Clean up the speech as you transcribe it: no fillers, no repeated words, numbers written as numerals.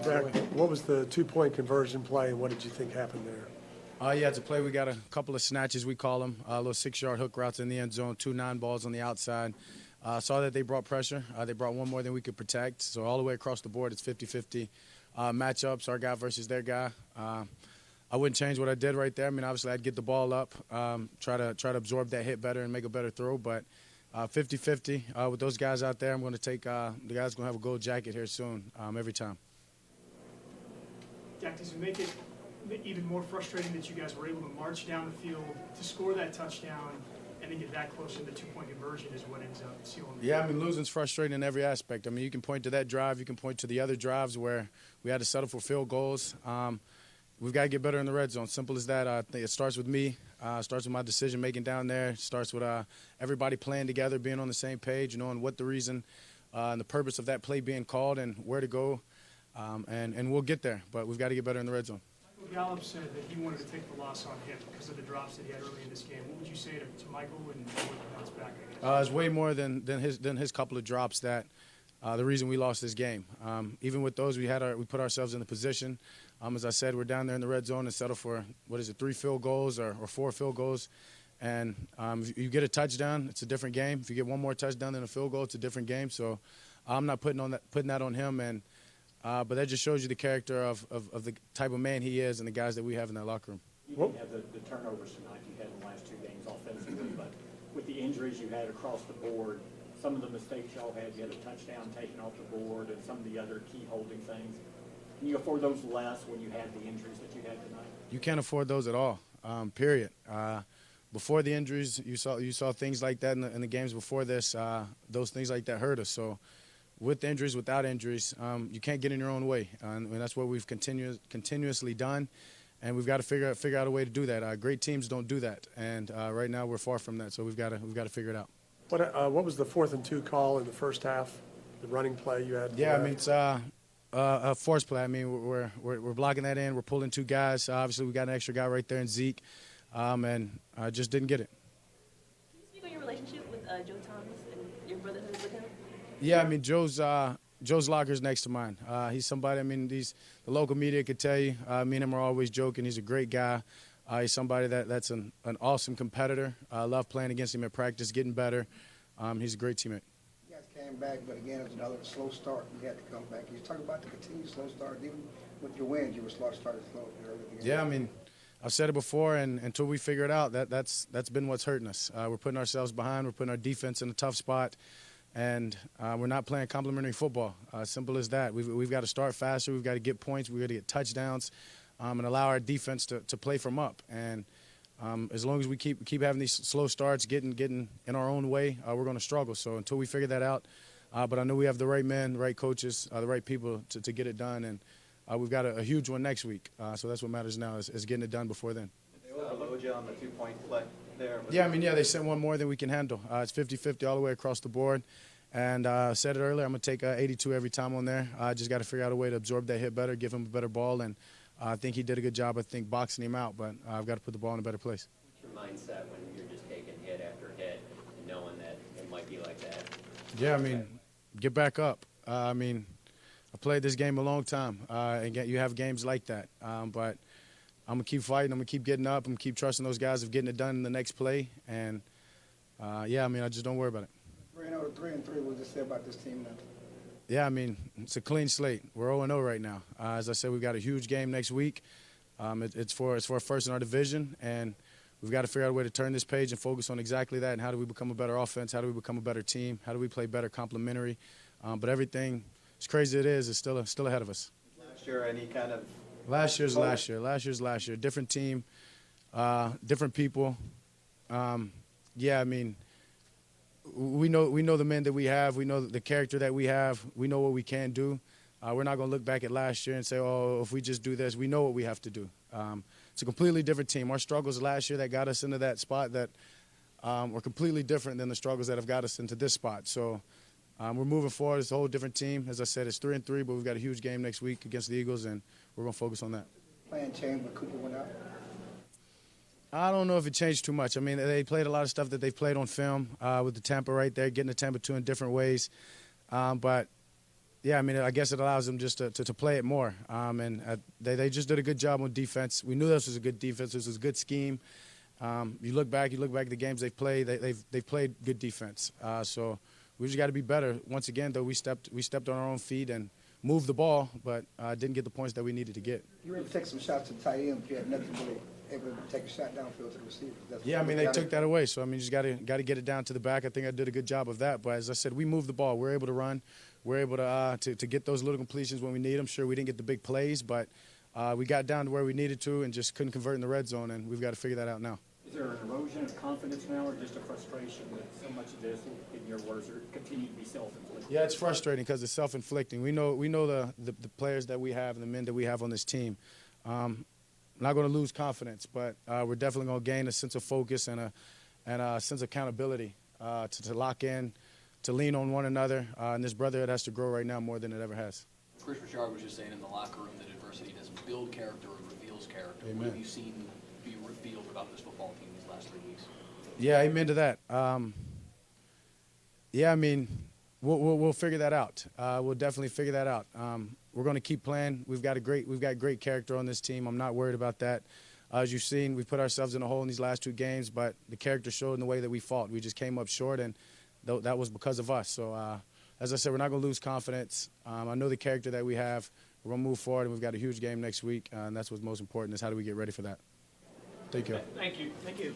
Dak, what was the two-point conversion play, and what did you think happened there? Yeah, it's a play. We got a couple of snatches, we call them, little 6-yard hook routes in the end zone, 2 9-balls on the outside. Saw that they brought pressure. They brought one more than we could protect. So all the way across the board, it's 50-50 matchups, our guy versus their guy. I wouldn't change what I did right there. I mean, obviously, I'd get the ball up, try to absorb that hit better and make a better throw. But 50-50 with those guys out there, I'm going to take the guy's going to have a gold jacket here soon every time. Dak, does it make it even more frustrating that you guys were able to march down the field to score that touchdown and then get that close, and the two-point conversion is what ends up sealing the Yeah, I mean, losing's frustrating in every aspect. I mean, you can point to that drive. You can point to the other drives where we had to settle for field goals. We've got to get better in the red zone. Simple as that. I think it starts with me. Starts with my decision-making down there. It starts with everybody playing together, being on the same page, knowing what the reason and the purpose of that play being called and where to go. And we'll get there, but we've got to get better in the red zone. Michael Gallup said that he wanted to take the loss on him because of the drops that he had early in this game. What would you say to Michael and what bounce back, I guess? It's way more than his couple of drops that the reason we lost this game. Even with those, we put ourselves in the position. As I said, we're down there in the red zone and settle for, 3 field goals or 4 field goals. And if you get a touchdown, it's a different game. If you get one more touchdown than a field goal, it's a different game. So I'm not putting that on him. But that just shows you the character of the type of man he is and the guys that we have in that locker room. You didn't have the turnovers tonight you had in the last 2 games offensively, but with the injuries you had across the board, some of the mistakes y'all had, you had a touchdown taken off the board and some of the other key holding things. Can you afford those less when you had the injuries that you had tonight? You can't afford those at all, period. Before the injuries, you saw things like that in the games before this. Those things like that hurt us. So with injuries, without injuries, you can't get in your own way. And that's what we've continuously done. And we've got to figure out a way to do that. Great teams don't do that. And right now we're far from that. So we've got to figure it out. What was the 4th and 2 call in the first half? The running play you had? Yeah, I mean, it's a force play. I mean, we're blocking that in. We're pulling 2 guys. Obviously, we got an extra guy right there in Zeke, and I just didn't get it. Can you speak on your relationship with Joe Thomas and your brotherhood with him? Yeah, I mean, Joe's locker's next to mine. He's somebody, I mean, the local media could tell you, me and him are always joking. He's a great guy. He's somebody that's an awesome competitor. I love playing against him at practice, getting better. He's a great teammate. You guys came back, but again, it was another slow start. You had to come back. Can you talk about the continued slow start? Even with your wins, you were started slow. Yeah, I mean, I've said it before, and until we figure it out, that's been what's hurting us. We're putting ourselves behind. We're putting our defense in a tough spot. And we're not playing complimentary football. Simple as that. We've got to start faster. We've got to get points. We've got to get touchdowns and allow our defense to play from up. And as long as we keep having these slow starts, getting in our own way, we're going to struggle. So until we figure that out, but I know we have the right men, the right coaches, the right people to get it done. And we've got a huge one next week. So that's what matters now is getting it done before then. They overload you on the 2-point play there. Yeah, I mean, they sent one more than we can handle. It's 50-50 all the way across the board. And I said it earlier, I'm going to take 82 every time on there. I just got to figure out a way to absorb that hit better, give him a better ball. And I think he did a good job, boxing him out. But I've got to put the ball in a better place. What's your mindset when you're just taking hit after hit and knowing that it might be like that? Yeah, I mean, get back up. I mean, I played this game a long time, and you have games like that. But I'm going to keep fighting. I'm going to keep getting up. I'm going to keep trusting those guys of getting it done in the next play. And, yeah, I mean, I just don't worry about it. 3-3, what does it say about this team now? Yeah, I mean, it's a clean slate. We're 0-0 right now. As I said, we've got a huge game next week. It's for first in our division, and we've got to figure out a way to turn this page and focus on exactly that and how do we become a better offense, how do we become a better team, how do we play better complementary. But everything, as crazy as it is still ahead of us. Last year, any kind of – Last year's last year. Different team, different people. Yeah, I mean – we know the men that we have. We know the character that we have. We know what we can do. We're not going to look back at last year and say, oh, if we just do this, we know what we have to do. It's a completely different team. Our struggles last year that got us into that spot that were completely different than the struggles that have got us into this spot. So we're moving forward. It's a whole different team. As I said, it's 3-3, but we've got a huge game next week against the Eagles, and we're going to focus on that. Playing change when Cooper went out? I don't know if it changed too much. I mean, they played a lot of stuff that they've played on film with the Tampa right there, getting the Tampa 2 in different ways. But Yeah, I mean, I guess it allows them just to play it more. They just did a good job on defense. We knew this was a good defense. This was a good scheme. You look back at the games they've played. They've played good defense. So we just got to be better. Once again, though, we stepped on our own feet and moved the ball, but didn't get the points that we needed to get. You were able to take some shots to the tight end, but you had nothing really able to take a shot downfield to the receiver. Yeah, I mean, they took that away. So, I mean, you just got to get it down to the back. I think I did a good job of that. But as I said, we moved the ball. We're able to run. We're able to get those little completions when we need them. Sure, we didn't get the big plays, but we got down to where we needed to and just couldn't convert in the red zone, and we've got to figure that out now. Is there an erosion of confidence now, or just a frustration that so much of this, in your words, are continue to be self-inflicted? Yeah, it's frustrating because it's self-inflicting. We know the players that we have and the men that we have on this team. Not going to lose confidence, but we're definitely going to gain a sense of focus and a sense of accountability to lock in, to lean on one another. And this brotherhood has to grow right now more than it ever has. Chris Richard was just saying in the locker room that adversity doesn't build character, it reveals character. Amen. What have you seen be revealed about this football team these last 3 weeks? Yeah, amen to that. Yeah, I mean, we'll figure that out. We'll definitely figure that out. We're going to keep playing. We've got great character on this team. I'm not worried about that. As you've seen, we put ourselves in a hole in these last 2 games, but the character showed in the way that we fought. We just came up short, and that was because of us. So, as I said, we're not going to lose confidence. I know the character that we have. We're going to move forward, and we've got a huge game next week, and that's what's most important is how do we get ready for that. Thank you. Thank you.